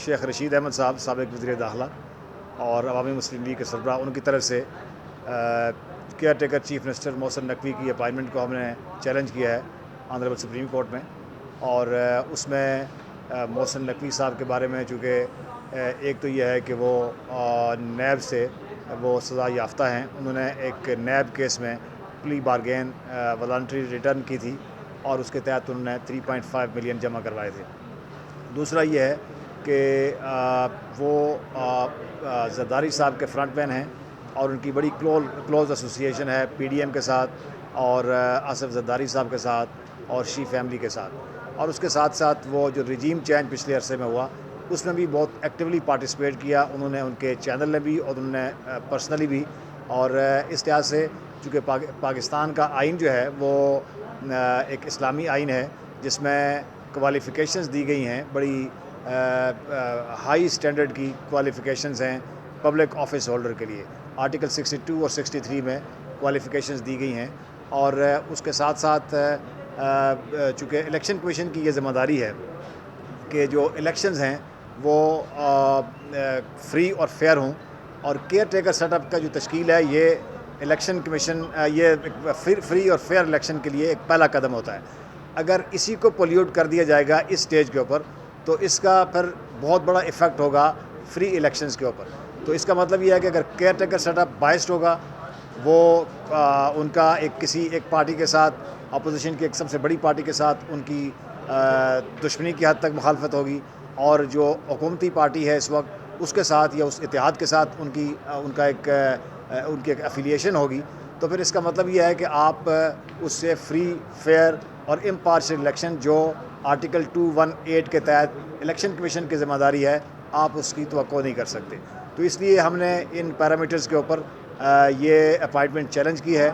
शेख रशीद अहमद साहब साबिक़ वज़ीर दाखिला और अवामी मुस्लिम लीग के सरबराह, उनकी तरफ से care taker chief minister Mohsin Naqvi की अपॉइंटमेंट को हमने चैलेंज किया है ऑनरेबल सुप्रीम कोर्ट में। और उसमें मोहसिन नकवी साहब के बारे में चूँकि एक तो यह है कि वो नैब से वो सज़ा याफ्ता हैं, उन्होंने एक नैब केस में प्ली बारगेन वॉलंटरी रिटर्न की थी और उसके तहत उन्होंने 3.5 मिलियन जमा करवाए थे। दूसरा ये है कि वो ज़रदारी साहब के फ्रंट मैन हैं और उनकी बड़ी क्लोज़ एसोसिएशन है पीडीएम के साथ और आसिफ ज़रदारी साहब के साथ और शी फैमिली के साथ। और उसके साथ साथ वो जो रिजीम चेंज पिछले अरसे में हुआ उसमें भी बहुत एक्टिवली पार्टिसिपेट किया उन्होंने, उनके चैनल ने भी और उन्होंने पर्सनली भी। और इस लिहाज से चूँकि पाकिस्तान का आइन जो है वो एक इस्लामी आइन है जिसमें क्वालिफ़िकेशंस दी गई हैं, बड़ी हाई स्टैंडर्ड की क्वालिफ़िकेशंस हैं पब्लिक ऑफिस होल्डर के लिए। आर्टिकल 62 और 63 में क्वालिफ़िकेशंस दी गई हैं। और उसके साथ साथ चूँकि इलेक्शन कमीशन की ये ज़िम्मेदारी है कि जो इलेक्शंस हैं वो फ्री और फेयर हों, और केयर टेकर सेटअप का जो तश्कील है ये इलेक्शन कमीशन ये फ्री और फेयर इलेक्शन के लिए एक पहला कदम होता है। अगर इसी को पोल्यूट कर दिया जाएगा इस स्टेज के ऊपर तो इसका फिर बहुत बड़ा इफ़ेक्ट होगा फ्री इलेक्शंस के ऊपर। तो इसका मतलब ये है कि अगर केयर टेकर सेटअप बाइस्ड होगा, वो उनका किसी एक पार्टी के साथ, अपोजिशन की एक सबसे बड़ी पार्टी के साथ उनकी दुश्मनी की हद तक मुखालफत होगी, और जो हुकूमती पार्टी है इस वक्त उसके साथ या उस इत्तेहाद के साथ उनकी एक एफिलिएशन होगी, तो फिर इसका मतलब यह है कि आप उससे फ्री, फेयर और इम्पार्शियल इलेक्शन जो आर्टिकल 218 के तहत इलेक्शन कमीशन की ज़िम्मेदारी है, आप उसकी तवक्को नहीं कर सकते। तो इसलिए हमने इन पैरामीटर्स के ऊपर ये अपॉइंटमेंट चैलेंज की है।